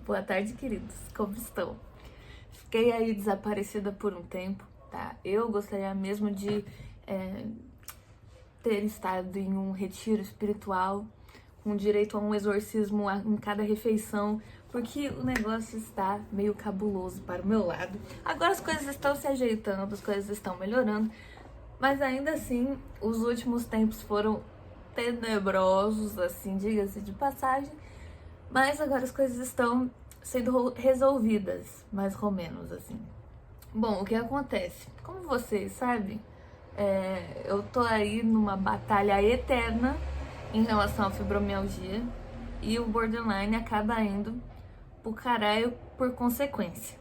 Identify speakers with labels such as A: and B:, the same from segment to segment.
A: Boa tarde, queridos. Como estão? Fiquei aí desaparecida por um tempo, tá? Eu gostaria mesmo de ter estado em um retiro espiritual, com direito a um exorcismo em cada refeição, porque o negócio está meio cabuloso para o meu lado. Agora as coisas estão se ajeitando, as coisas estão melhorando, mas ainda assim, os últimos tempos foram tenebrosos, assim, diga-se de passagem. Mas agora as coisas estão sendo resolvidas, mais ou menos, assim. Bom, o que acontece? Como vocês sabem, eu tô aí numa batalha eterna em relação à fibromialgia e o borderline acaba indo pro caralho por consequência.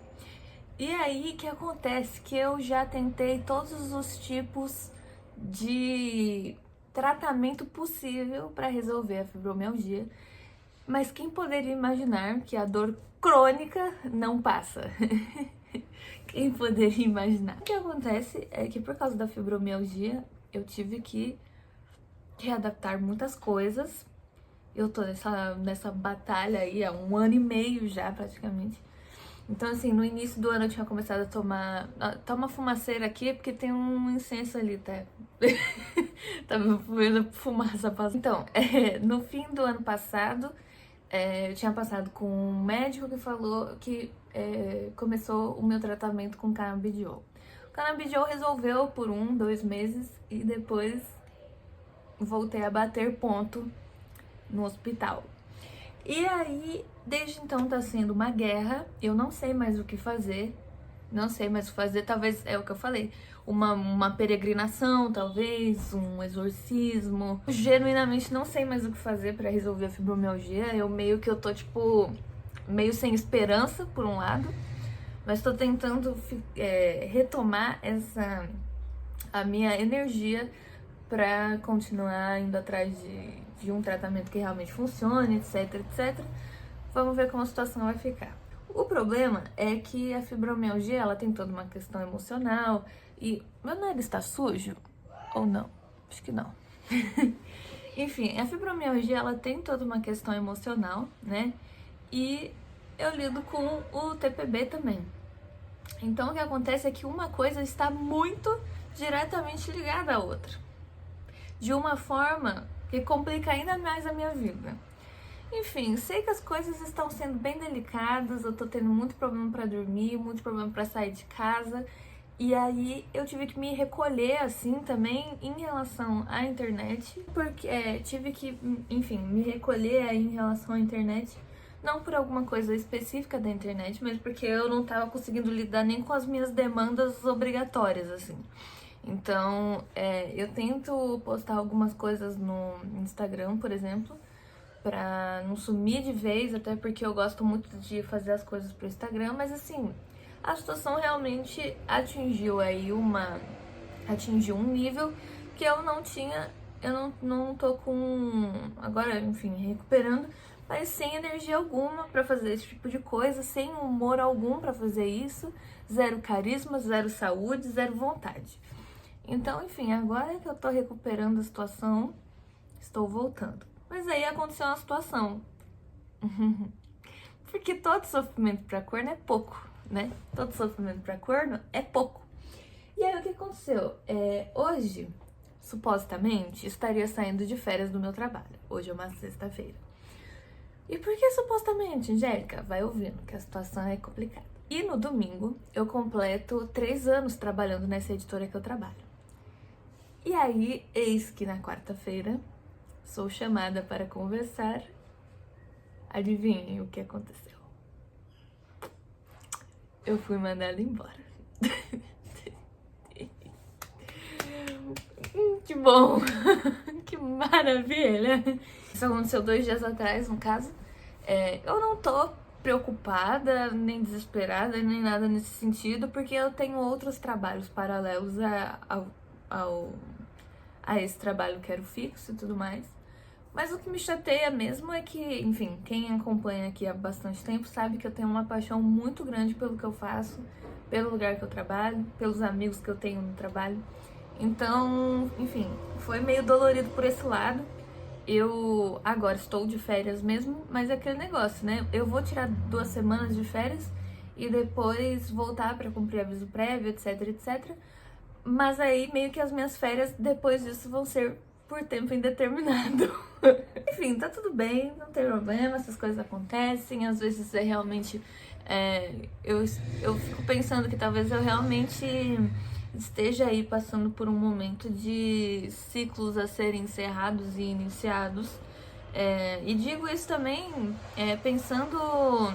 A: E aí, o que acontece? Que eu já tentei todos os tipos de tratamento possível para resolver a fibromialgia. Mas quem poderia imaginar que a dor crônica não passa? Quem poderia imaginar? O que acontece é que por causa da fibromialgia eu tive que readaptar muitas coisas. Eu tô nessa batalha aí há 1 ano e meio já, praticamente. Então, assim, no início do ano eu tinha começado a tomar... Tá uma fumaceira aqui porque tem um incenso ali, tá? Tá vendo fumaça passando. Então, no fim do ano passado... eu tinha passado com um médico que falou que começou o meu tratamento com canabidiol. O canabidiol resolveu por 1, 2 meses e depois voltei a bater ponto no hospital. E aí, desde então tá sendo uma guerra, eu não sei mais o que fazer. Não sei mais o que fazer, talvez é o que eu falei, uma peregrinação, talvez, um exorcismo. Eu genuinamente não sei mais o que fazer pra resolver a fibromialgia. Eu tô, tipo, meio sem esperança, por um lado, mas tô tentando retomar a minha energia pra continuar indo atrás de um tratamento que realmente funcione, etc, etc. Vamos ver como a situação vai ficar. O problema é que a fibromialgia, ela tem toda uma questão emocional e... Meu nariz está sujo? Ou não? Acho que não. Enfim, a fibromialgia, ela tem toda uma questão emocional, né? E eu lido com o TPB também. Então, o que acontece é que uma coisa está muito diretamente ligada à outra. De uma forma que complica ainda mais a minha vida. Enfim, sei que as coisas estão sendo bem delicadas, eu tô tendo muito problema pra dormir, muito problema pra sair de casa. E aí eu tive que me recolher assim também em relação à internet, porque tive que, enfim, me recolher aí em relação à internet, não por alguma coisa específica da internet, mas porque eu não tava conseguindo lidar nem com as minhas demandas obrigatórias, assim. Então, eu tento postar algumas coisas no Instagram, por exemplo, pra não sumir de vez, até porque eu gosto muito de fazer as coisas pro Instagram, mas assim, a situação realmente atingiu um nível que eu não tinha, eu não tô com, agora, enfim, recuperando, mas sem energia alguma pra fazer esse tipo de coisa, sem humor algum pra fazer isso, zero carisma, zero saúde, zero vontade. Então, enfim, agora que eu tô recuperando a situação, estou voltando. Mas aí aconteceu uma situação. Porque todo sofrimento pra corno é pouco, né? Todo sofrimento pra corno é pouco. E aí o que aconteceu? Hoje, supostamente, estaria saindo de férias do meu trabalho. Hoje é uma sexta-feira. E por que supostamente, Angélica? Vai ouvindo que a situação é complicada. E no domingo, eu completo 3 anos trabalhando nessa editora que eu trabalho. E aí, eis que na quarta-feira, sou chamada para conversar. Adivinhem o que aconteceu? Eu fui mandada embora. Que bom! Que maravilha! Isso aconteceu 2 dias atrás, no caso. Eu não tô preocupada, nem desesperada, nem nada nesse sentido, porque eu tenho outros trabalhos paralelos a esse trabalho que era o fixo e tudo mais. Mas o que me chateia mesmo é que, enfim, quem acompanha aqui há bastante tempo sabe que eu tenho uma paixão muito grande pelo que eu faço, pelo lugar que eu trabalho, pelos amigos que eu tenho no trabalho. Então, enfim, foi meio dolorido por esse lado. eu agora estou de férias mesmo, mas é aquele negócio, né? Eu vou tirar 2 semanas de férias e depois voltar pra cumprir aviso prévio, etc, etc. Mas aí meio que as minhas férias depois disso vão ser por tempo indeterminado. Enfim, tá tudo bem, não tem problema, essas coisas acontecem, às vezes é realmente. Eu fico pensando que talvez eu realmente esteja aí passando por um momento de ciclos a serem encerrados e iniciados. E digo isso também pensando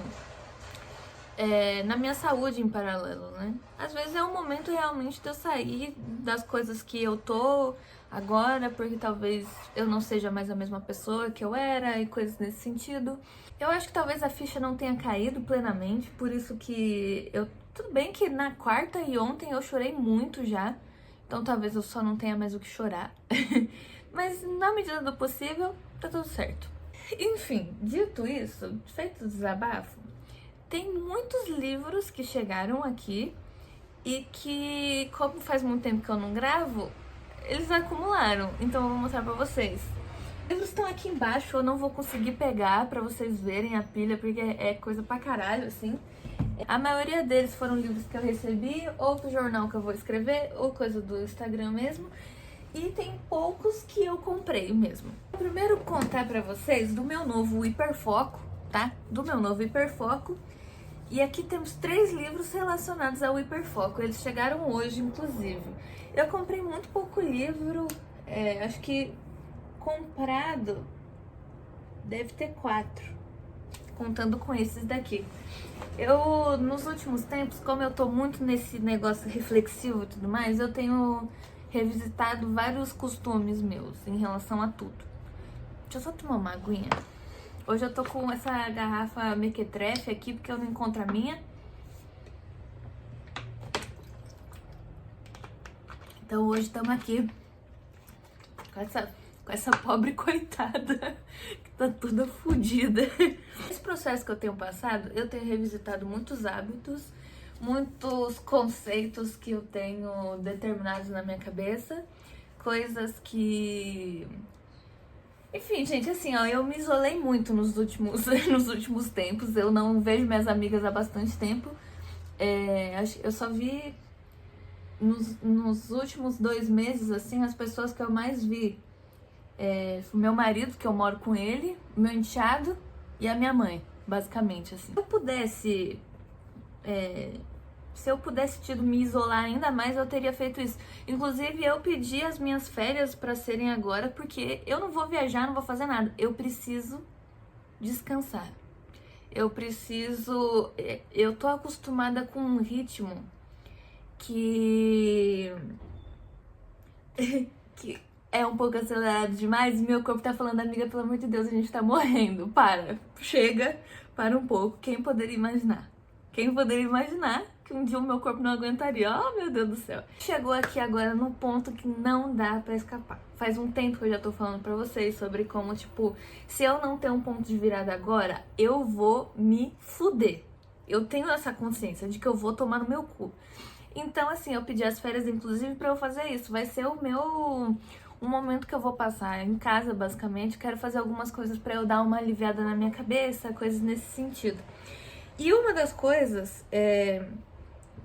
A: na minha saúde em paralelo, né? Às vezes é um momento realmente de eu sair das coisas que eu tô agora, porque talvez eu não seja mais a mesma pessoa que eu era e coisas nesse sentido. Eu acho que talvez a ficha não tenha caído plenamente, por isso que eu... Tudo bem que na quarta e ontem eu chorei muito já, então talvez eu só não tenha mais o que chorar. Mas na medida do possível, tá tudo certo. Enfim, dito isso, feito o desabafo, tem muitos livros que chegaram aqui e que, como faz muito tempo que eu não gravo, eles acumularam, então eu vou mostrar pra vocês. Eles estão aqui embaixo, eu não vou conseguir pegar pra vocês verem a pilha, porque é coisa pra caralho, assim. A maioria deles foram livros que eu recebi, ou do jornal que eu vou escrever, ou coisa do Instagram mesmo. E tem poucos que eu comprei mesmo. Vou primeiro contar pra vocês do meu novo hiperfoco, tá? Do meu novo hiperfoco. E aqui temos 3 livros relacionados ao hiperfoco. Eles chegaram hoje, inclusive. Eu comprei muito pouco livro, acho que comprado deve ter 4, contando com esses daqui. Eu, nos últimos tempos, como eu tô muito nesse negócio reflexivo e tudo mais, eu tenho revisitado vários costumes meus em relação a tudo. Deixa eu só tomar uma aguinha. Hoje eu tô com essa garrafa mequetrefe aqui, porque eu não encontro a minha. Então hoje estamos aqui com essa pobre coitada que tá toda fodida. Esse processo que eu tenho passado, eu tenho revisitado muitos hábitos, muitos conceitos que eu tenho determinados na minha cabeça, coisas que... Enfim, gente, assim, ó, eu me isolei muito nos últimos tempos, eu não vejo minhas amigas há bastante tempo, eu só vi nos últimos 2 meses, assim, as pessoas que eu mais vi, meu marido, que eu moro com ele, meu enteado e a minha mãe, basicamente, assim. Se eu pudesse me isolar ainda mais, eu teria feito isso. Inclusive, eu pedi as minhas férias pra serem agora, porque eu não vou viajar, não vou fazer nada. Eu preciso descansar. Eu tô acostumada com um ritmo que é um pouco acelerado demais e meu corpo tá falando, amiga, pelo amor de Deus, a gente tá morrendo. Chega, para um pouco. Quem poderia imaginar? Quem poderia imaginar que um dia o meu corpo não aguentaria? Oh, meu Deus do céu. Chegou aqui agora no ponto que não dá pra escapar. Faz um tempo que eu já tô falando pra vocês sobre como, tipo, se eu não ter um ponto de virada agora, eu vou me fuder. Eu tenho essa consciência de que eu vou tomar no meu cu. Então, assim, eu pedi as férias, inclusive, pra eu fazer isso. Vai ser um momento que eu vou passar em casa, basicamente. Quero fazer algumas coisas pra eu dar uma aliviada na minha cabeça, coisas nesse sentido. E uma das coisas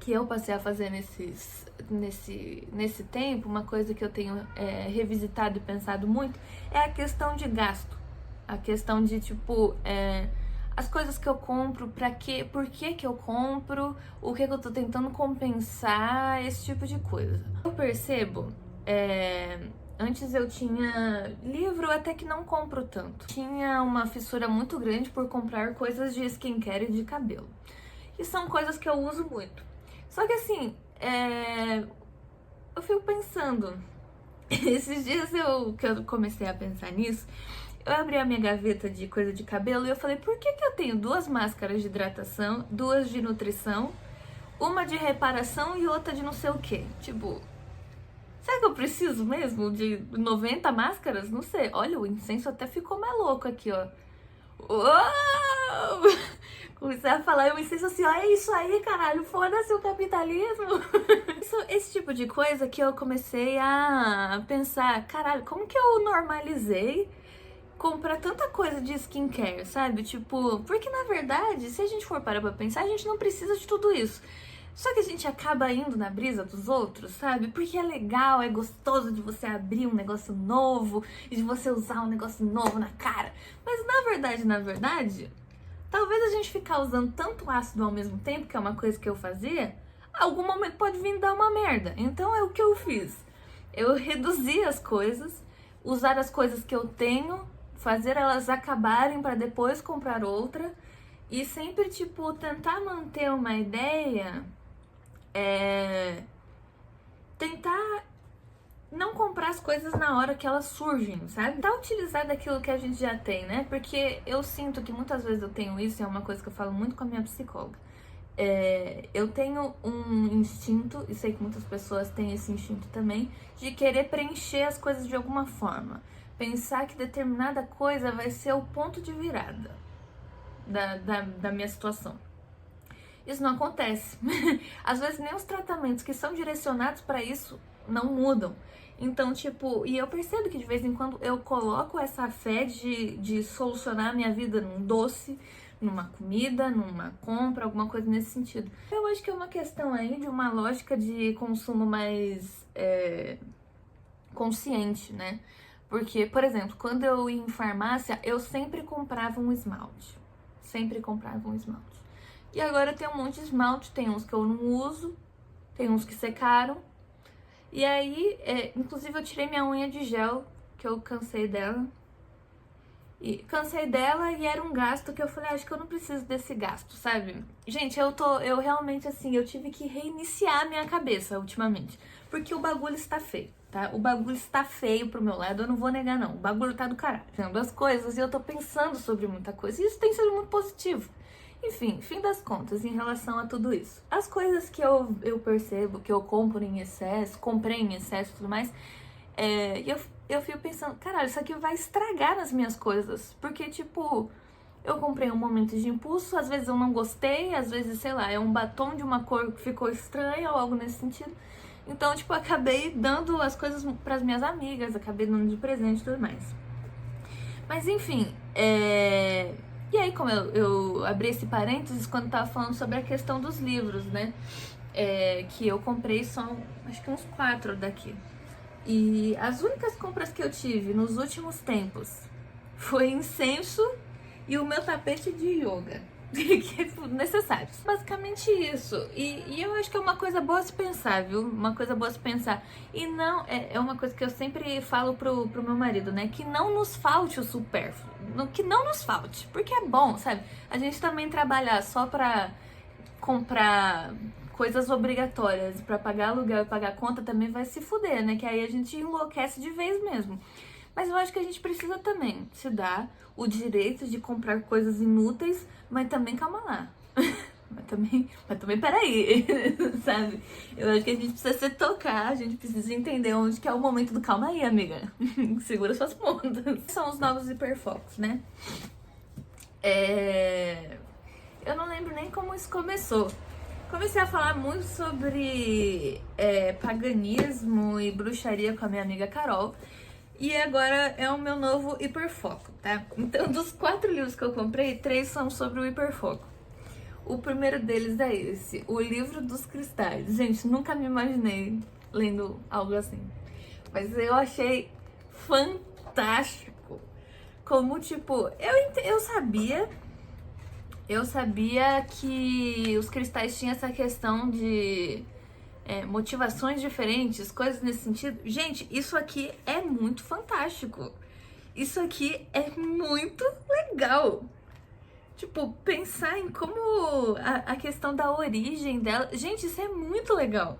A: que eu passei a fazer nesse tempo, uma coisa que eu tenho revisitado e pensado muito, é a questão de gasto. A questão de, tipo, as coisas que eu compro, por que eu compro, o que eu tô tentando compensar, esse tipo de coisa. Eu percebo, antes eu tinha livro, até que não compro tanto. Tinha uma fissura muito grande por comprar coisas de skincare e de cabelo. E são coisas que eu uso muito. Só que assim, eu fico pensando, esses dias que eu comecei a pensar nisso, eu abri a minha gaveta de coisa de cabelo e eu falei, por que eu tenho 2 máscaras de hidratação, 2 de nutrição, uma de reparação e outra de não sei o que? Tipo, será que eu preciso mesmo de 90 máscaras? Não sei. Olha, o incenso até ficou mais louco aqui, ó. Uou! Comecei a falar, o incenso assim, ó, é isso aí, caralho, foda-se o capitalismo. Esse tipo de coisa que eu comecei a pensar, caralho, como que eu normalizei comprar tanta coisa de skincare, sabe? Tipo, porque na verdade, se a gente for parar pra pensar, a gente não precisa de tudo isso. Só que a gente acaba indo na brisa dos outros, sabe? Porque é legal, é gostoso de você abrir um negócio novo e de você usar um negócio novo na cara. Mas na verdade, talvez a gente ficar usando tanto ácido ao mesmo tempo, que é uma coisa que eu fazia, algum momento pode vir dar uma merda. Então é o que eu fiz. Eu reduzi as coisas, usar as coisas que eu tenho, fazer elas acabarem para depois comprar outra e sempre, tipo, tentar manter uma ideia, tentar não comprar as coisas na hora que elas surgem, sabe? Tentar utilizar daquilo que a gente já tem, né? Porque eu sinto que muitas vezes eu tenho isso, é uma coisa que eu falo muito com a minha psicóloga. Eu tenho um instinto, e sei que muitas pessoas têm esse instinto também, de querer preencher as coisas de alguma forma. Pensar que determinada coisa vai ser o ponto de virada da minha situação. Isso não acontece. Às vezes nem os tratamentos que são direcionados para isso não mudam. Então, tipo, e eu percebo que de vez em quando eu coloco essa fé de solucionar a minha vida num doce, numa comida, numa compra, alguma coisa nesse sentido. Eu acho que é uma questão aí de uma lógica de consumo mais consciente, né? Porque, por exemplo, quando eu ia em farmácia, eu sempre comprava um esmalte. Sempre comprava um esmalte. E agora tem um monte de esmalte, tem uns que eu não uso, tem uns que secaram. E aí, inclusive eu tirei minha unha de gel, que eu cansei dela. E era um gasto que eu falei, acho que eu não preciso desse gasto, sabe? Gente, eu realmente assim, eu tive que reiniciar a minha cabeça ultimamente. Porque o bagulho está feio, tá? O bagulho está feio pro meu lado, eu não vou negar não. O bagulho tá do caralho. Vendo as coisas e eu tô pensando sobre muita coisa. E isso tem sido muito positivo. Enfim, fim das contas, em relação a tudo isso. As coisas que eu percebo, que eu compro em excesso, comprei em excesso e tudo mais, eu fico pensando, caralho, isso aqui vai estragar nas minhas coisas. Porque, tipo, eu comprei um momento de impulso, às vezes eu não gostei, às vezes, sei lá, é um batom de uma cor que ficou estranha ou algo nesse sentido. Então, tipo, acabei dando as coisas pras minhas amigas, acabei dando de presente e tudo mais. Mas, enfim, E aí, como eu abri esse parênteses quando tava falando sobre a questão dos livros, né? Que eu comprei são, acho que uns 4 daqui. E as únicas compras que eu tive nos últimos tempos foi incenso e o meu tapete de yoga, que é necessário. Basicamente isso. E eu acho que é uma coisa boa se pensar, viu? Uma coisa boa se pensar. E não, é uma coisa que eu sempre falo pro meu marido, né? Que não nos falte o supérfluo. Que não nos falte. Porque é bom, sabe? A gente também trabalhar só pra comprar coisas obrigatórias, pra pagar aluguel e pagar conta também vai se fuder, né? Que aí a gente enlouquece de vez mesmo. Mas eu acho que a gente precisa também se dar o direito de comprar coisas inúteis, mas também calma lá. mas também peraí, sabe? Eu acho que a gente precisa se tocar, a gente precisa entender onde que é o momento do calma aí, amiga. Segura suas pontas. São os novos hiperfocos, né? Eu não lembro nem como isso começou. Comecei a falar muito sobre paganismo e bruxaria com a minha amiga Carol. E agora é o meu novo hiperfoco, tá? Então, dos 4 livros que eu comprei, 3 são sobre o hiperfoco. O primeiro deles é esse, O Livro dos Cristais. Gente, nunca me imaginei lendo algo assim. Mas eu achei fantástico. Como, tipo, eu sabia que os cristais tinham essa questão de motivações diferentes, coisas nesse sentido. Gente, isso aqui é muito fantástico. Isso aqui é muito legal. Tipo, pensar em como a questão da origem dela. Gente, isso é muito legal.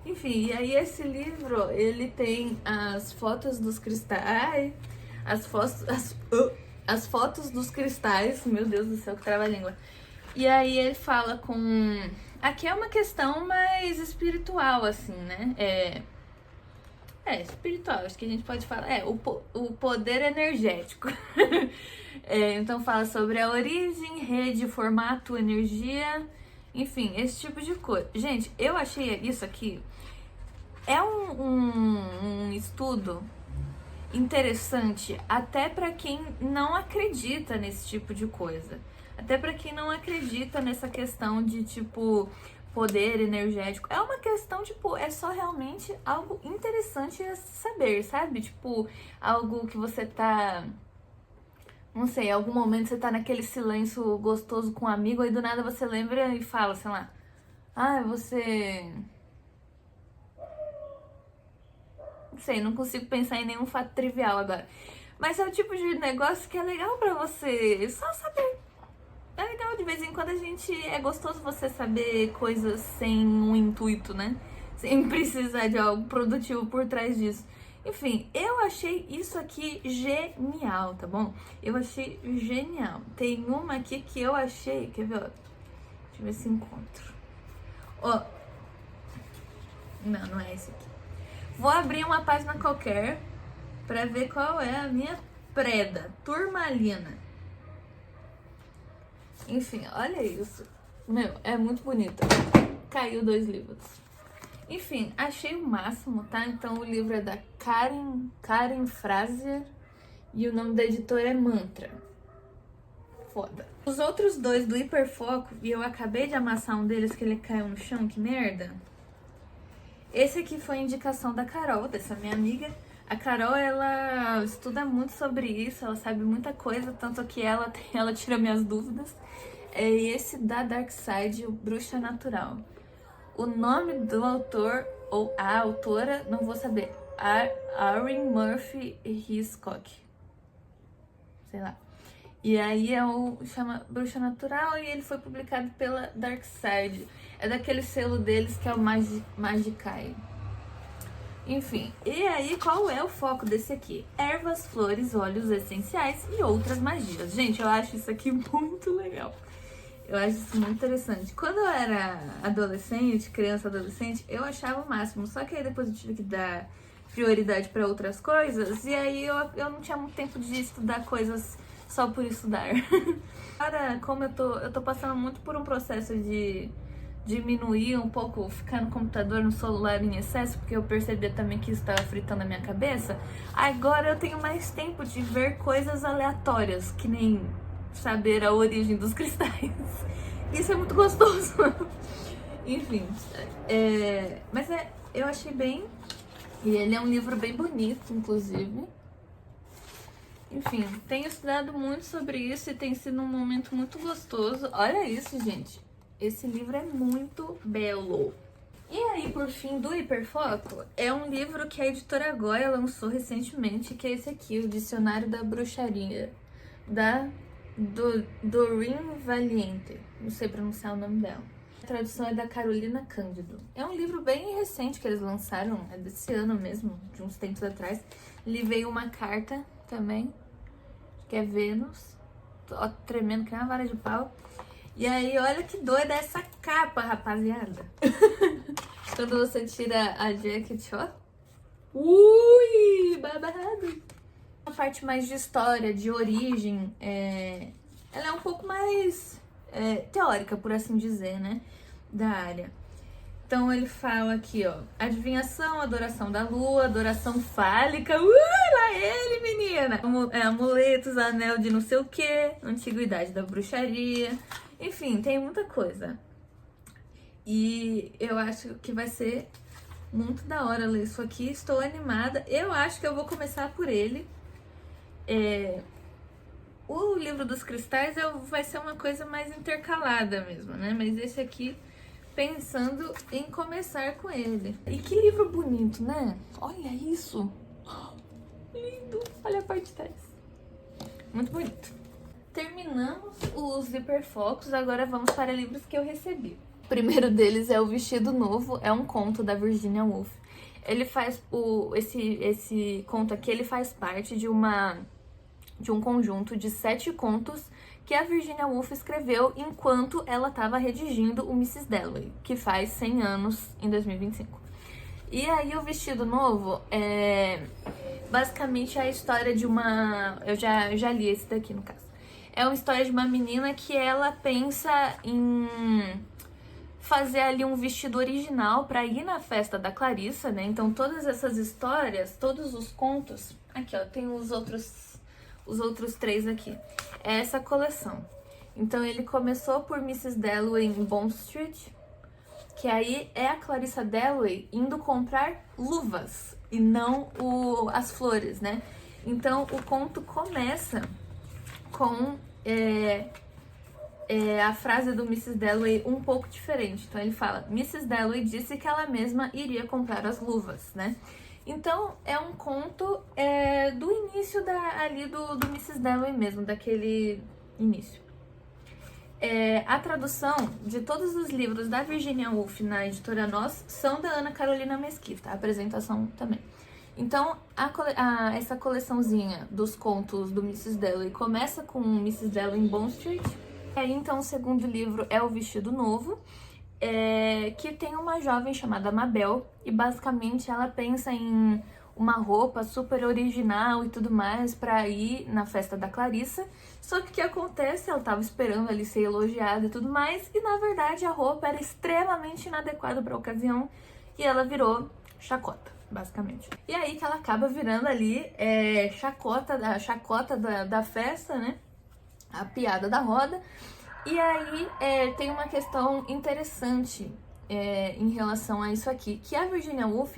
A: Enfim, e aí esse livro, ele tem as fotos dos cristais, as fotos dos cristais, meu Deus do céu, que trava-língua. E aí ele fala com... Aqui é uma questão mais espiritual, assim, né? Espiritual, acho que a gente pode falar. O poder energético. Então fala sobre a origem, rede, formato, energia, enfim, esse tipo de coisa. Gente, eu achei isso aqui... É um estudo interessante até pra quem não acredita nesse tipo de coisa. Até pra quem não acredita nessa questão de, tipo, poder energético. É uma questão, tipo, é só realmente algo interessante a saber, sabe? Tipo, algo que você tá... Não sei, em algum momento você tá naquele silêncio gostoso com um amigo, aí do nada você lembra e fala, sei lá... Ah, você... Não sei, não consigo pensar em nenhum fato trivial agora. Mas é o tipo de negócio que é legal pra você só saber. É legal, de vez em quando a gente... É gostoso você saber coisas sem um intuito, né? Sem precisar de algo produtivo por trás disso. Enfim, eu achei isso aqui genial, tá bom? Eu achei genial. Tem uma aqui que eu achei... Quer ver, ó? Deixa eu ver se encontro. Ó. Não, não é esse aqui. Vou abrir uma página qualquer pra ver qual é a minha preda. Turmalina. Enfim, olha isso. Meu, é muito bonito. Caiu 2 livros. Enfim, achei o máximo, tá? Então o livro é da Karen Fraser e o nome da editora é Mantra. Foda. Os outros 2 do Hiperfoco, e eu acabei de amassar um deles que ele caiu no chão, que merda. Esse aqui foi a indicação da Carol, dessa minha amiga. A Carol, ela estuda muito sobre isso, ela sabe muita coisa, tanto que ela tira minhas dúvidas. É esse da Darkside, o Bruxa Natural. O nome do autor, ou a autora, não vou saber. Erin Murphy Hiscock. Sei lá. E aí chama Bruxa Natural e ele foi publicado pela Darkside. É daquele selo deles que é o Magicae. Enfim, e aí qual é o foco desse aqui? Ervas, flores, óleos essenciais e outras magias. Gente, eu acho isso aqui muito legal. Eu acho isso muito interessante. Quando eu era adolescente, criança adolescente, eu achava o máximo. Só que aí depois eu tive que dar prioridade para outras coisas. E aí eu não tinha muito tempo de estudar coisas só por estudar. Agora, como eu tô passando muito por um processo de diminuir um pouco, ficar no computador, no celular em excesso, porque eu percebi também que isso estava fritando a minha cabeça. Agora eu tenho mais tempo de ver coisas aleatórias, que nem saber a origem dos cristais. Isso é muito gostoso. Enfim, mas eu achei bem... E ele é um livro bem bonito, inclusive. Enfim, tenho estudado muito sobre isso e tem sido um momento muito gostoso. Olha isso, gente. Esse livro é muito belo. E aí, por fim, do Hiperfoco, é um livro que a editora Goya lançou recentemente, que é esse aqui, o Dicionário da Bruxaria, da Doreen Valiente. Não sei pronunciar o nome dela. A tradução é da Carolina Cândido. É um livro bem recente que eles lançaram, é desse ano mesmo, de uns tempos atrás. Lhe veio uma carta também, que é Vênus. Tô tremendo que é uma vara de pau. E aí, olha que doida essa capa, rapaziada. Quando você tira a jacket, ó. Ui, babado. A parte mais de história, de origem, ela é um pouco mais teórica, por assim dizer, né? Da área. Então ele fala aqui, ó. Adivinhação, adoração da lua, adoração fálica. Lá ele, menina! Amuletos, anel de não sei o que, antiguidade da bruxaria. Enfim, tem muita coisa. E eu acho que vai ser muito da hora ler isso aqui. Estou animada. Eu acho que eu vou começar por ele. O livro dos cristais vai ser uma coisa mais intercalada mesmo, né? Mas esse aqui, pensando em começar com ele. E que livro bonito, né? Olha isso! Lindo! Olha a parte de trás. Muito bonito. Terminamos os hiperfocos, agora vamos para livros que eu recebi. O primeiro deles é O Vestido Novo, é um conto da Virginia Woolf. Ele faz esse conto aqui, ele faz parte de um conjunto de 7 contos que a Virginia Woolf escreveu enquanto ela estava redigindo o Mrs. Dalloway, que faz 100 anos em 2025. E aí O Vestido Novo é basicamente a história de uma... Eu já li esse daqui, no caso. É uma história de uma menina que ela pensa em fazer ali um vestido original para ir na festa da Clarissa, né? Então todas essas histórias, todos os contos, Aqui, ó, tem os outros 3 aqui. É essa coleção. Então, ele começou por Mrs. Dalloway em Bond Street, que aí é a Clarissa Dalloway indo comprar luvas e não as flores, né? Então, o conto começa com a frase do Mrs. Dalloway um pouco diferente. Então, ele fala, Mrs. Dalloway disse que ela mesma iria comprar as luvas, né? Então, é um conto do início ali do Mrs. Dalloway mesmo, daquele início. A tradução de todos os livros da Virginia Woolf na editora Nós são da Ana Carolina Mesquita, a apresentação também. Então, essa coleçãozinha dos contos do Mrs. Dalloway começa com Mrs. Dalloway em Bond Street. E aí, então, o segundo livro é O Vestido Novo, que tem uma jovem chamada Mabel, e basicamente ela pensa em uma roupa super original e tudo mais pra ir na festa da Clarissa. Só que o que acontece? Ela tava esperando ali ser elogiada e tudo mais, e na verdade a roupa era extremamente inadequada pra ocasião e ela virou chacota, basicamente. E aí que ela acaba virando ali a chacota da festa, né? A piada da roda. E aí tem uma questão interessante em relação a isso aqui, que a Virginia Woolf,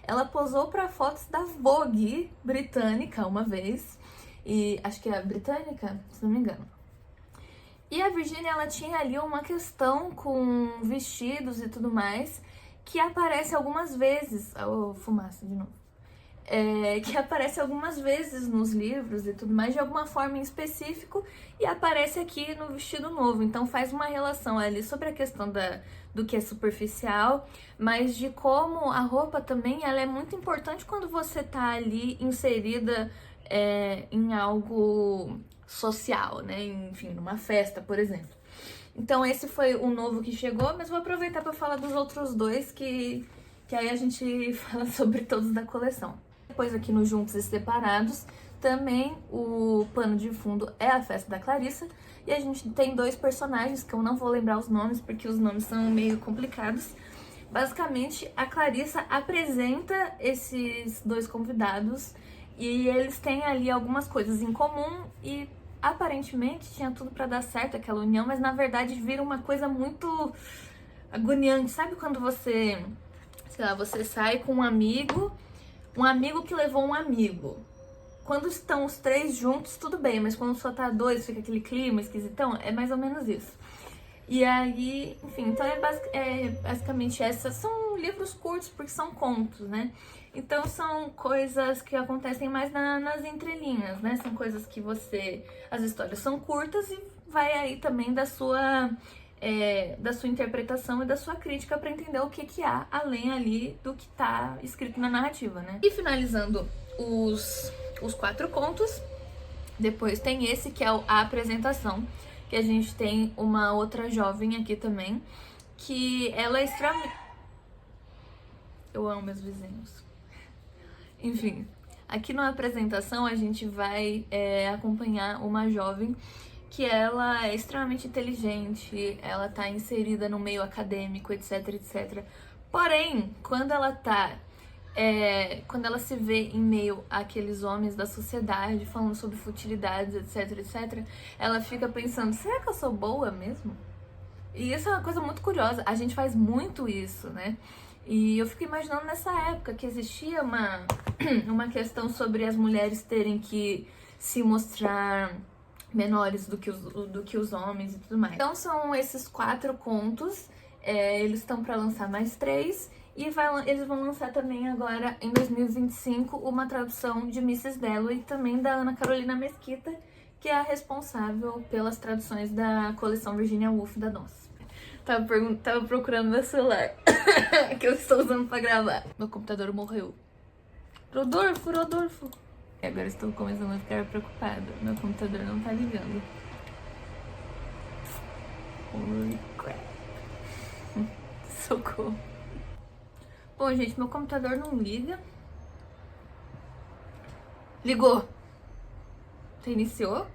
A: ela posou para fotos da Vogue britânica uma vez, e acho que é britânica, se não me engano. E a Virginia, ela tinha ali uma questão com vestidos e tudo mais, que aparece algumas vezes, fumaça de novo, que aparece algumas vezes nos livros e tudo mais, de alguma forma em específico, e aparece aqui no Vestido Novo. Então faz uma relação ali sobre a questão do que é superficial, mas de como a roupa também ela é muito importante quando você tá ali inserida em algo social, né? Enfim, numa festa, por exemplo. Então esse foi o novo que chegou, mas vou aproveitar para falar dos outros 2 que aí a gente fala sobre todos da coleção. Depois aqui no Juntos e Separados, também o pano de fundo é a festa da Clarissa, e a gente tem 2 personagens que eu não vou lembrar os nomes porque os nomes são meio complicados. Basicamente, a Clarissa apresenta esses 2 convidados e eles têm ali algumas coisas em comum e aparentemente tinha tudo pra dar certo aquela união, mas na verdade vira uma coisa muito agoniante. Sabe quando você, sei lá, você sai com um amigo que levou um amigo? Quando estão os 3 juntos, tudo bem, mas quando só tá 2, fica aquele clima esquisitão, é mais ou menos isso. E aí, enfim, então basicamente essas são livros curtos porque são contos, né? Então são coisas que acontecem mais nas entrelinhas, né? São coisas que as histórias são curtas e vai aí também da sua interpretação e da sua crítica para entender o que há além ali do que tá escrito na narrativa, né? E finalizando os 4 contos, depois tem esse que é a apresentação, que a gente tem uma outra jovem aqui também, que ela é extremamente... Eu amo meus vizinhos. Enfim, aqui na apresentação a gente vai acompanhar uma jovem que ela é extremamente inteligente, ela tá inserida no meio acadêmico, etc, etc. Porém, quando ela se vê em meio àqueles homens da sociedade falando sobre futilidades, etc, etc, ela fica pensando, será que eu sou boa mesmo? E isso é uma coisa muito curiosa, a gente faz muito isso, né? E eu fico imaginando nessa época que existia uma questão sobre as mulheres terem que se mostrar menores do que os homens e tudo mais. Então são esses 4 contos, eles estão para lançar mais 3, e eles vão lançar também agora, em 2025, uma tradução de Mrs. Dalloway, também da Ana Carolina Mesquita, que é a responsável pelas traduções da coleção Virginia Woolf da Nós. Tava procurando meu celular, que eu estou usando pra gravar. Meu computador morreu. Rodolfo. Agora estou começando a ficar preocupada. Meu computador não tá ligando. Holy crap. Socorro. Bom, gente, meu computador não liga. Ligou. Você iniciou?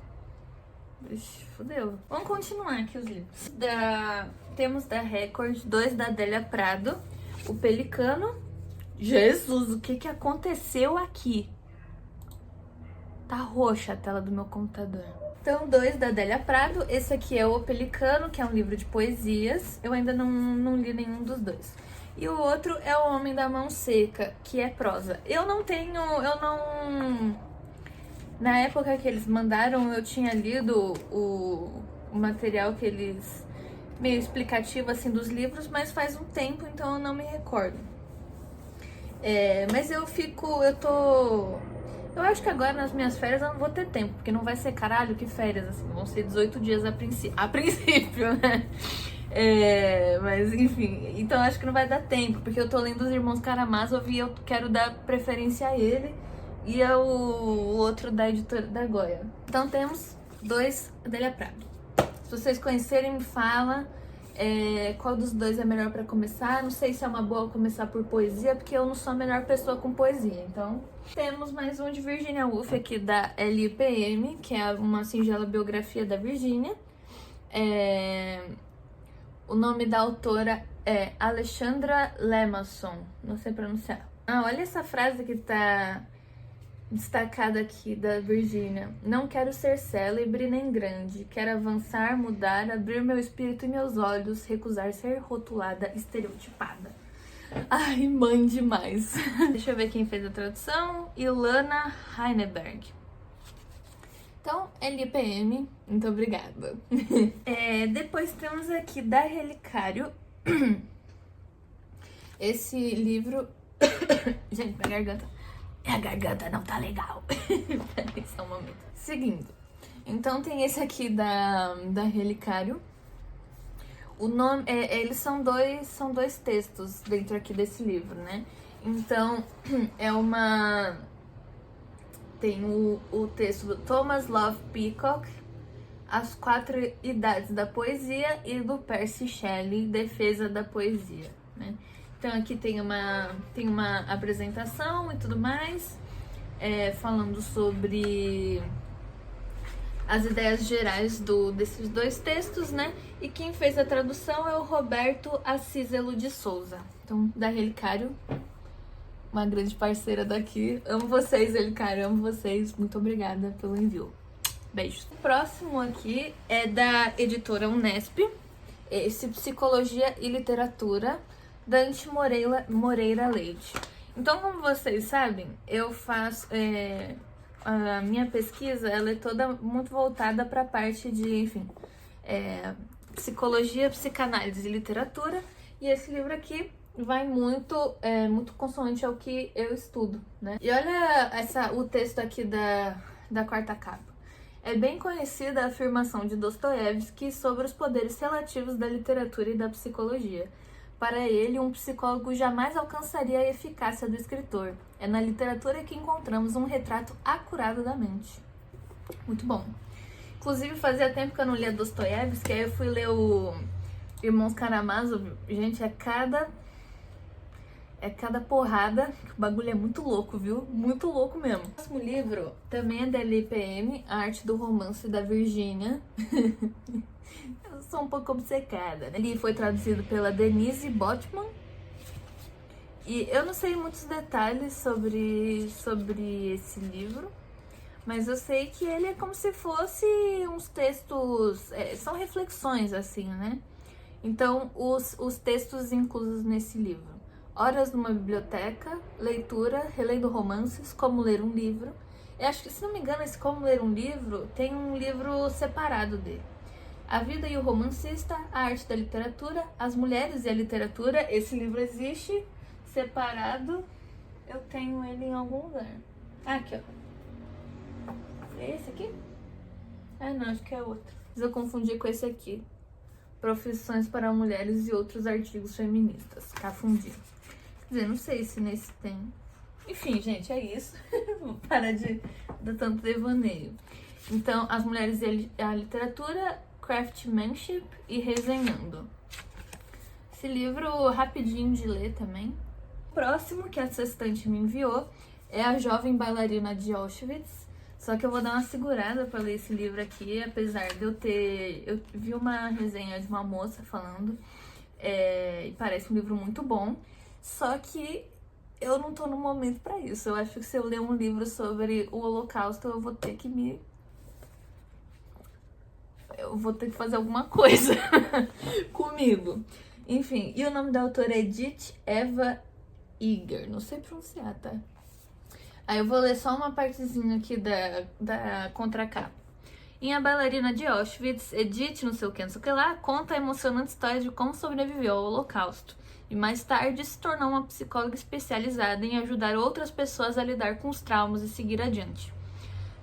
A: Ixi, fodeu. Vamos continuar aqui os livros. Temos da Record 2 da Adélia Prado, O Pelicano. Jesus, o que aconteceu aqui? Tá roxa a tela do meu computador. Então, 2 da Adélia Prado. Esse aqui é O Pelicano, que é um livro de poesias. Eu ainda não li nenhum dos dois. E o outro é O Homem da Mão Seca, que é prosa. Na época que eles mandaram, eu tinha lido o material que eles... meio explicativo, assim, dos livros, mas faz um tempo, então eu não me recordo. Mas eu acho que agora nas minhas férias eu não vou ter tempo, porque não vai ser caralho que férias, assim, vão ser 18 dias a princípio, né? Mas enfim, então acho que não vai dar tempo, porque eu tô lendo Os Irmãos Karamazov e eu quero dar preferência a ele e ao outro da editora da Goya. Então temos 2 Adélia Prado. Se vocês conhecerem, me fala qual dos dois é melhor pra começar. Não sei se é uma boa começar por poesia, porque eu não sou a melhor pessoa com poesia. Então, temos mais um de Virginia Woolf aqui da LPM, que é uma singela biografia da Virginia. O nome da autora é Alexandra Lemasson, não sei pronunciar. Olha essa frase que tá destacada aqui da Virginia. Não quero ser célebre nem grande, quero avançar, mudar, abrir meu espírito e meus olhos, recusar ser rotulada, estereotipada. Ai, mãe demais. Deixa eu ver quem fez a tradução. Ilana Heineberg. Então, LPM, muito obrigada. Depois temos aqui da Relicário. Esse livro... Gente, minha garganta não tá legal. Peraí, só um momento. Seguindo. Então tem esse aqui da Relicário. O nome... eles são dois textos dentro aqui desse livro, né? Então, tem o texto do Thomas Love Peacock, As 4 Idades da Poesia, e do Percy Shelley, Defesa da Poesia, né? Então aqui tem uma apresentação e tudo mais, falando sobre as ideias gerais desses dois textos, né? E quem fez a tradução é o Roberto Acíselo de Souza. Então, da Relicário, uma grande parceira daqui. Amo vocês, Relicário, amo vocês. Muito obrigada pelo envio. Beijos. O próximo aqui é da editora Unesp, esse Psicologia e Literatura, Dante Moreira Leite. Então, como vocês sabem, eu faço... a minha pesquisa, ela é toda muito voltada para a parte de, enfim, psicologia, psicanálise e literatura. E esse livro aqui vai muito consoante ao que eu estudo, né? E olha o texto aqui da quarta capa. É bem conhecida a afirmação de Dostoiévski sobre os poderes relativos da literatura e da psicologia. Para ele, um psicólogo jamais alcançaria a eficácia do escritor. É na literatura que encontramos um retrato acurado da mente. Muito bom. Inclusive, fazia tempo que eu não lia Dostoiévski, aí eu fui ler o Irmãos Karamazov. Gente, é cada porrada. O bagulho é muito louco, viu? Muito louco mesmo. O próximo livro também é da LPM, A Arte do Romance, da Virginia. Eu sou um pouco obcecada, né? Ele foi traduzido pela Denise Botman. E eu não sei muitos detalhes sobre esse livro, mas eu sei que ele é como se fosse uns textos... são reflexões, assim, né? Então, os textos inclusos nesse livro: Horas numa Biblioteca, Leitura, Relendo Romances, Como Ler um Livro. Eu acho que, se não me engano, esse Como Ler um Livro tem um livro separado dele. A Vida e o Romancista, A Arte da Literatura, As Mulheres e a Literatura. Esse livro existe separado. Eu tenho ele em algum lugar. Aqui, ó. É esse aqui? Não, acho que é outro. Mas eu confundi com esse aqui. Profissões para Mulheres e Outros Artigos Feministas. Confundi. Quer dizer, não sei se nesse tem. Enfim, gente, é isso. Vou parar de dar tanto devaneio. Então, As Mulheres e a Literatura, Craftsmanship e Resenhando. Esse livro rapidinho de ler também. O próximo que a assistente me enviou é A Jovem Bailarina de Auschwitz. Só que eu vou dar uma segurada para ler esse livro aqui, apesar de eu vi uma resenha de uma moça falando, e parece um livro muito bom. Só que eu não tô no momento pra isso. Eu acho que se eu ler um livro sobre o Holocausto, eu vou ter que fazer alguma coisa comigo. Enfim, e o nome da autora é Edith Eva Eger. Não sei pronunciar, tá? Aí eu vou ler só uma partezinha aqui da contracapa. Em A Bailarina de Auschwitz, Edith, não sei o que, não sei o que lá, conta a emocionante história de como sobreviveu ao Holocausto. E mais tarde se tornou uma psicóloga especializada em ajudar outras pessoas a lidar com os traumas e seguir adiante.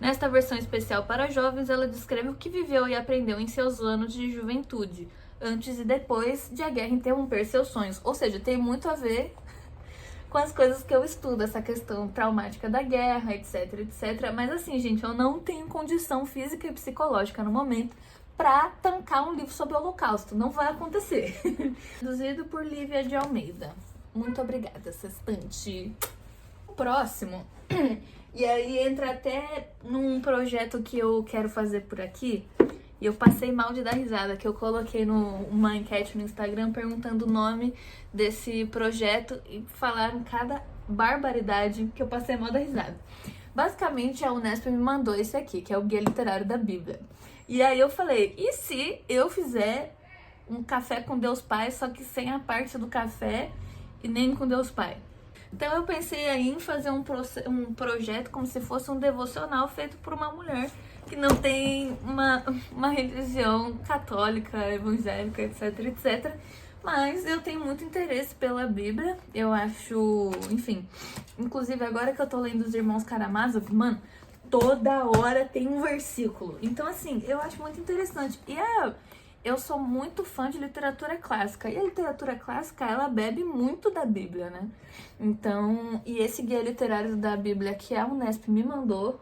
A: Nesta versão especial para jovens, ela descreve o que viveu e aprendeu em seus anos de juventude, antes e depois de a guerra interromper seus sonhos. Ou seja, tem muito a ver com as coisas que eu estudo, essa questão traumática da guerra, etc, etc. Mas assim, gente, eu não tenho condição física e psicológica no momento pra tancar um livro sobre o Holocausto. Não vai acontecer. Traduzido por Lívia de Almeida. Muito obrigada, sextante. O próximo. E aí entra até num projeto que eu quero fazer por aqui. E eu passei mal de dar risada, que eu coloquei uma enquete no Instagram perguntando o nome desse projeto e falaram cada barbaridade que eu passei mal da risada. Basicamente, a Unesp me mandou esse aqui, que é o Guia Literário da Bíblia. E aí eu falei, e se eu fizer um café com Deus Pai, só que sem a parte do café e nem com Deus Pai? Então eu pensei aí em fazer um projeto como se fosse um devocional feito por uma mulher que não tem uma religião católica, evangélica, etc, etc. Mas eu tenho muito interesse pela Bíblia, eu acho, enfim. Inclusive agora que eu tô lendo os Irmãos Karamazov, mano, toda hora tem um versículo. Então assim, eu acho muito interessante. E eu sou muito fã de literatura clássica. E a literatura clássica, ela bebe muito da Bíblia, né? Então, e esse guia literário da Bíblia que a Unesp me mandou...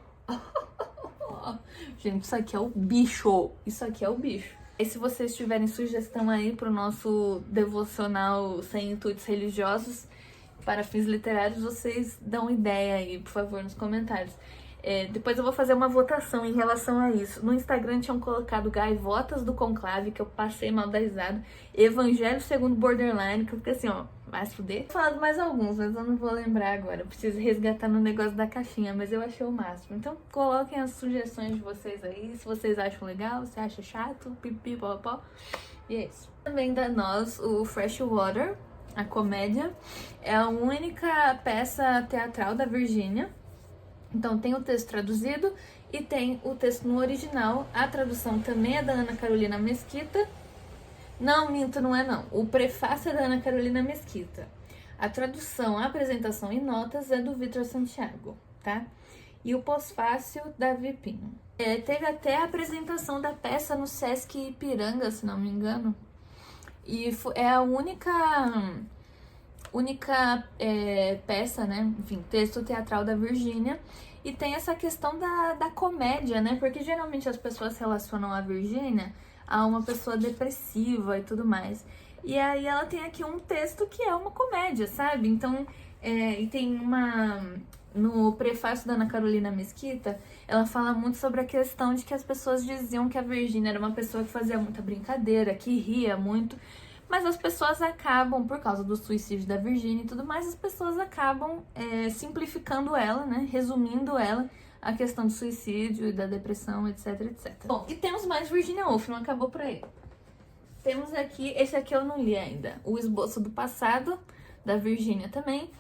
A: Gente, isso aqui é o bicho. Isso aqui é o bicho. E se vocês tiverem sugestão aí pro nosso devocional sem intuitos religiosos para fins literários, vocês dão ideia aí, por favor, nos comentários. Depois eu vou fazer uma votação em relação a isso. No Instagram tinham colocado Gaivotas do Conclave, que eu passei mal da risada. Evangelho segundo Borderline, que eu fiquei assim, ó, vai se fuder. Vou falar de mais alguns, mas eu não vou lembrar agora. Eu preciso resgatar no negócio da caixinha, mas eu achei o máximo. Então coloquem as sugestões de vocês aí, se vocês acham legal, se acha chato, pipi, popó. E é isso. Também da nós, o Fresh Water, a comédia. É a única peça teatral da Virgínia. Então tem o texto traduzido e tem o texto no original. A tradução também é da Ana Carolina Mesquita. Não, minto, não é não. O prefácio é da Ana Carolina Mesquita. A tradução, a apresentação e notas é do Vitor Santiago, tá? E o pós-fácio da Vipinho. Teve até a apresentação da peça no Sesc Ipiranga, se não me engano. E é a única peça, né? Enfim, texto teatral da Virgínia. E tem essa questão da comédia, né? Porque geralmente as pessoas relacionam a Virgínia a uma pessoa depressiva e tudo mais. E aí ela tem aqui um texto que é uma comédia, sabe? Então, e tem no prefácio da Ana Carolina Mesquita, ela fala muito sobre a questão de que as pessoas diziam que a Virgínia era uma pessoa que fazia muita brincadeira, que ria muito. Mas as pessoas acabam, por causa do suicídio da Virgínia e tudo mais, as pessoas acabam simplificando ela, né? Resumindo ela, a questão do suicídio e da depressão, etc, etc. Bom, e temos mais Virginia Woolf, não acabou por aí. Temos aqui, esse aqui eu não li ainda, O Esboço do Passado, da Virginia também.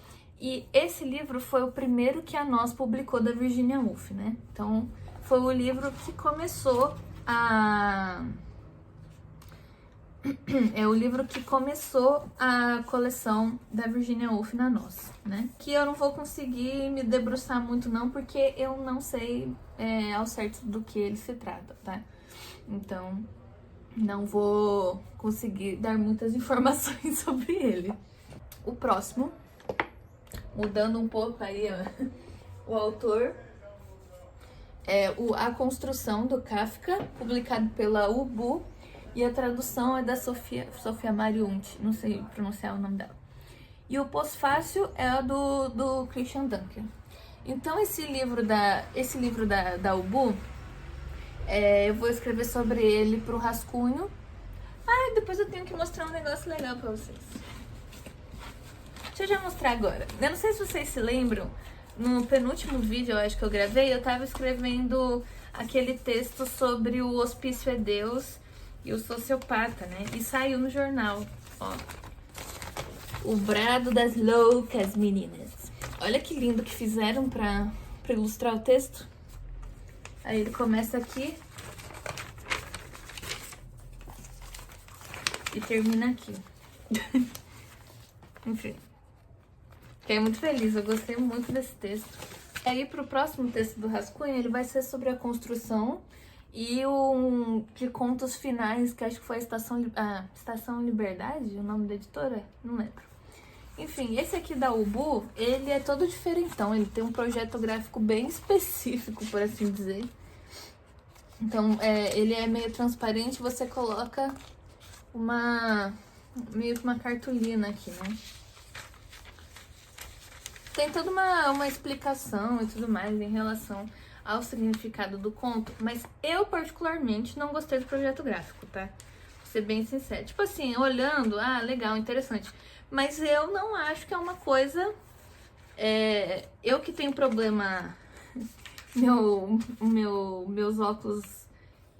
A: E esse livro foi o primeiro que a Nós publicou da Virginia Woolf, né? Então, foi o livro que começou a... É o livro que começou a coleção da Virginia Woolf na Nós, né? Que eu não vou conseguir me debruçar muito não, porque eu não sei ao certo do que ele se trata, tá? Então, não vou conseguir dar muitas informações sobre ele. O próximo, mudando um pouco aí o autor, é A Construção, do Kafka, publicado pela Ubu. E a tradução é da Sofia Mariunt, não sei pronunciar o nome dela. E o pós-fácio é do Christian Dunker. Então esse livro da Ubu, eu vou escrever sobre ele pro rascunho. Depois eu tenho que mostrar um negócio legal pra vocês. Deixa eu já mostrar agora. Eu não sei se vocês se lembram, no penúltimo vídeo, eu acho que eu gravei, eu tava escrevendo aquele texto sobre o Hospício é Deus e o Sociopata, né? E saiu no jornal, ó. O Brado das Loucas Meninas. Olha que lindo que fizeram pra ilustrar o texto. Aí ele começa aqui e termina aqui. Enfim. Fiquei muito feliz, eu gostei muito desse texto. Aí pro próximo texto do Rascunho, ele vai ser sobre a construção e um de contos finais, que acho que foi a Estação Liberdade, o nome da editora? Não lembro. Enfim, esse aqui da Ubu, ele é todo diferentão, ele tem um projeto gráfico bem específico, por assim dizer. Então, ele é meio transparente, você coloca meio que uma cartolina aqui, né? Tem toda uma explicação e tudo mais em relação ao significado do conto, mas eu particularmente não gostei do projeto gráfico, tá? Vou ser bem sincera. Tipo assim, olhando, legal, interessante. Mas eu não acho que é uma coisa... eu que tenho problema... Meus óculos...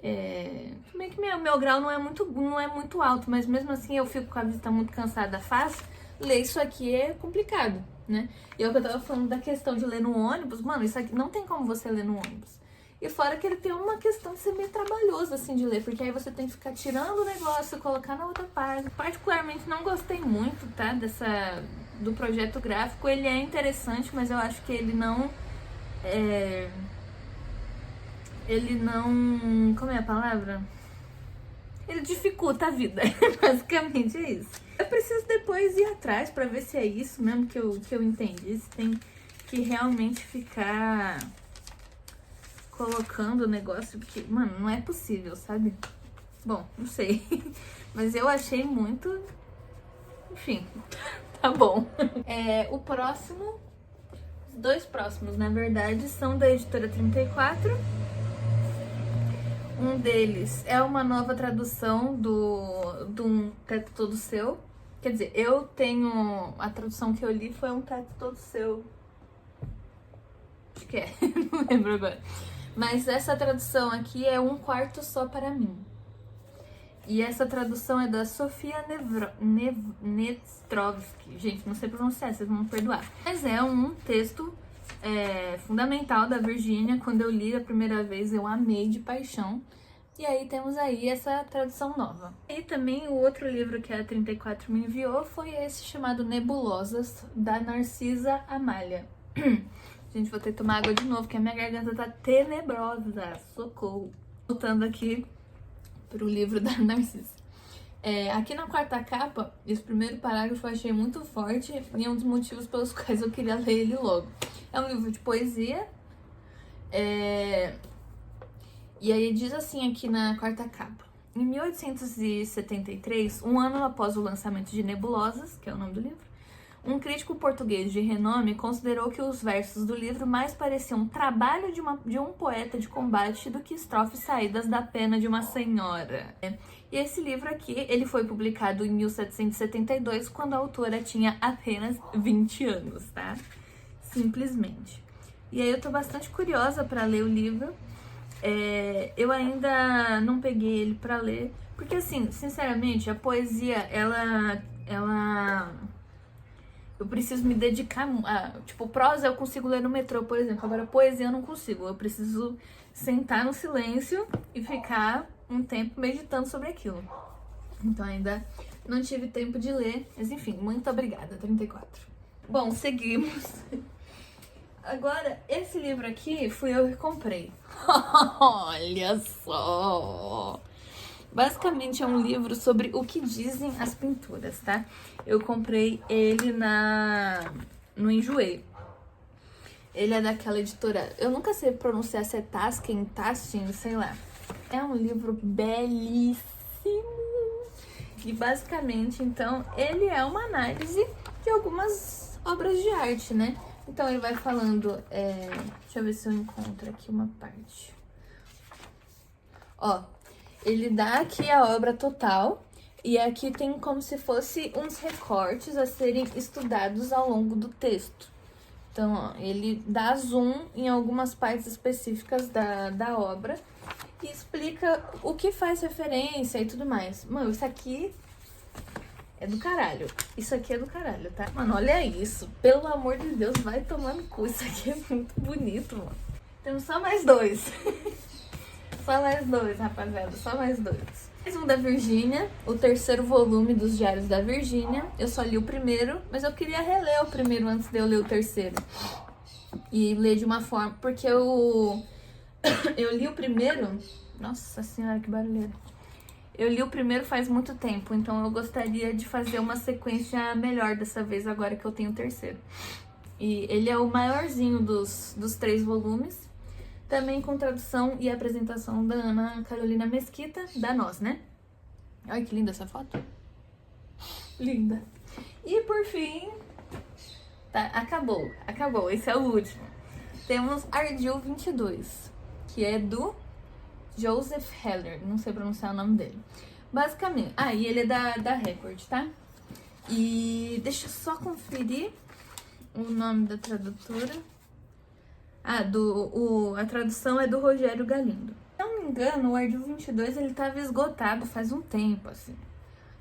A: meio que meu grau não é muito alto, mas mesmo assim eu fico com a vista muito cansada fácil. Ler isso aqui é complicado, né? E é o que eu tava falando da questão de ler no ônibus. Mano, isso aqui não tem como você ler no ônibus. E fora que ele tem uma questão de ser meio trabalhoso, assim, de ler. Porque aí você tem que ficar tirando o negócio, colocar na outra página. Particularmente não gostei muito, tá? Do projeto gráfico. Ele é interessante, mas eu acho que ele não... Como é a palavra? Ele dificulta a vida. Basicamente é isso. Eu preciso depois ir atrás pra ver se é isso mesmo que eu entendi. Se tem que realmente ficar colocando o negócio, porque, mano, não é possível, sabe? Bom, não sei. Mas eu achei muito... Enfim, tá bom. Os dois próximos, na verdade, são da editora 34. Um deles é uma nova tradução de Um Teto Todo Seu. Quer dizer, eu tenho... A tradução que eu li foi Um Teto Todo Seu. Acho que é, não lembro agora. Mas essa tradução aqui é Um Quarto Só Para Mim. E essa tradução é da Sofia Nestrovsky. Gente, não sei pronunciar, vocês vão me perdoar. Mas é um texto fundamental da Virgínia. Quando eu li a primeira vez, eu amei de paixão. E aí temos aí essa tradução nova. E também o outro livro que a 34 me enviou foi esse chamado Nebulosas, da Narcisa Amália. Gente, vou ter que tomar água de novo, porque a minha garganta tá tenebrosa. Socorro. Voltando aqui pro livro da Narcisa. Aqui na quarta capa, esse primeiro parágrafo eu achei muito forte e é um dos motivos pelos quais eu queria ler ele logo. É um livro de poesia. E aí diz assim aqui na quarta capa. Em 1873, um ano após o lançamento de Nebulosas, que é o nome do livro, um crítico português de renome considerou que os versos do livro mais pareciam um trabalho de um poeta de combate do que estrofes saídas da pena de uma senhora. E esse livro aqui, ele foi publicado em 1772, quando a autora tinha apenas 20 anos, tá? Simplesmente. E aí eu tô bastante curiosa para ler o livro. Eu ainda não peguei ele pra ler, porque assim, sinceramente, a poesia, eu preciso me dedicar tipo, prosa eu consigo ler no metrô, por exemplo, agora poesia eu não consigo, eu preciso sentar no silêncio e ficar um tempo meditando sobre aquilo. Então ainda não tive tempo de ler, mas enfim, muito obrigada, 34. Bom, seguimos. Agora, esse livro aqui fui eu que comprei. Olha só! Basicamente é um livro sobre o que dizem as pinturas, tá? Eu comprei ele no Enjoei. Ele é daquela editora... Eu nunca sei pronunciar se é Tasken, sei lá. É um livro belíssimo. E basicamente, então, ele é uma análise de algumas obras de arte, né? Então ele vai falando, deixa eu ver se eu encontro aqui uma parte. Ó, ele dá aqui a obra total, E aqui tem como se fosse uns recortes a serem estudados ao longo do texto. Então, ó, ele dá zoom em algumas partes específicas da obra e explica o que faz referência e tudo mais. Mano, isso aqui é do caralho. Isso aqui é do caralho, tá? Mano, olha isso. Pelo amor de Deus, vai tomar no cu. Isso aqui é muito bonito, mano. Temos só mais dois. Só mais dois, rapaziada. Só mais dois. Mais um da Virgínia, o terceiro volume dos Diários da Virgínia. Eu só li o primeiro, mas eu queria reler o primeiro antes de eu ler o terceiro. E ler de uma forma... Porque eu li o primeiro... Nossa senhora, que barulheira. Eu li o primeiro faz muito tempo, então eu gostaria de fazer uma sequência melhor dessa vez, agora que eu tenho o terceiro. E ele é o maiorzinho dos 3 volumes. Também com tradução e apresentação da Ana Carolina Mesquita, da Nós, né? Olha que linda essa foto. Linda. E por fim... Tá, acabou. Esse é o último. Temos Ardil 22, que é do Joseph Heller. Não sei pronunciar o nome dele. Basicamente... e ele é da Record, tá? E deixa eu só conferir o nome da tradutora. A tradução é do Rogério Galindo. Se não me engano, o Ardil 22 ele estava esgotado faz um tempo, assim.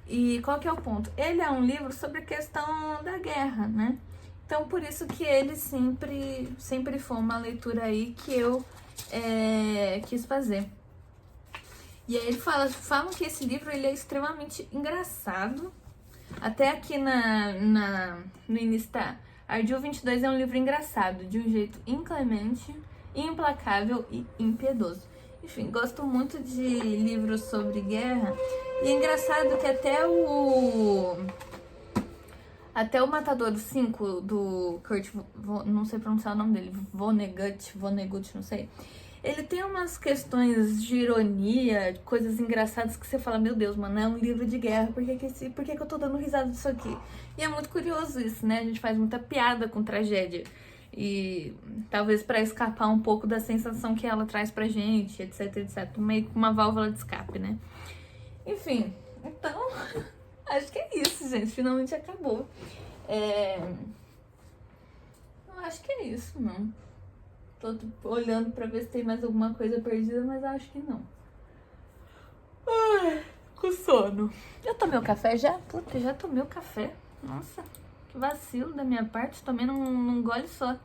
A: E qual que é o ponto? Ele é um livro sobre a questão da guerra, né? Então, por isso que ele sempre foi uma leitura aí que eu quis fazer. E aí ele falam que esse livro ele é extremamente engraçado. Até aqui no início tá... Ardil 22 é um livro engraçado, de um jeito inclemente, implacável e impiedoso. Enfim, gosto muito de livros sobre guerra. E é engraçado que até o Matador 5 do Kurt, não sei pronunciar o nome dele, Vonnegut, não sei. Ele tem umas questões de ironia, coisas engraçadas que você fala, meu Deus, mano, é um livro de guerra, por que eu tô dando risada disso aqui? E é muito curioso isso, né? A gente faz muita piada com tragédia. E talvez pra escapar um pouco da sensação que ela traz pra gente, etc, etc. Meio que uma válvula de escape, né? Enfim, então, acho que é isso, gente. Finalmente acabou. Eu acho que é isso, não. Tô olhando pra ver se tem mais alguma coisa perdida, mas acho que não. Ai, com sono. Eu tomei o café já? Puta, já tomei o café. Nossa, que vacilo da minha parte. Tomei num gole só.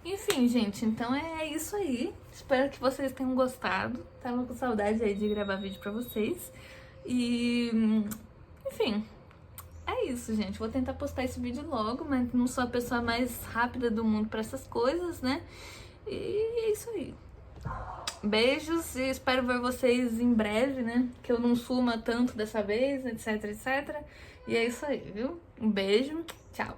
A: Enfim, gente, então é isso aí. Espero que vocês tenham gostado. Tava com saudade aí de gravar vídeo pra vocês. E, enfim... É isso, gente. Vou tentar postar esse vídeo logo, mas não sou a pessoa mais rápida do mundo pra essas coisas, né? E é isso aí. Beijos e espero ver vocês em breve, né? Que eu não suma tanto dessa vez, etc, etc. E é isso aí, viu? Um beijo, tchau.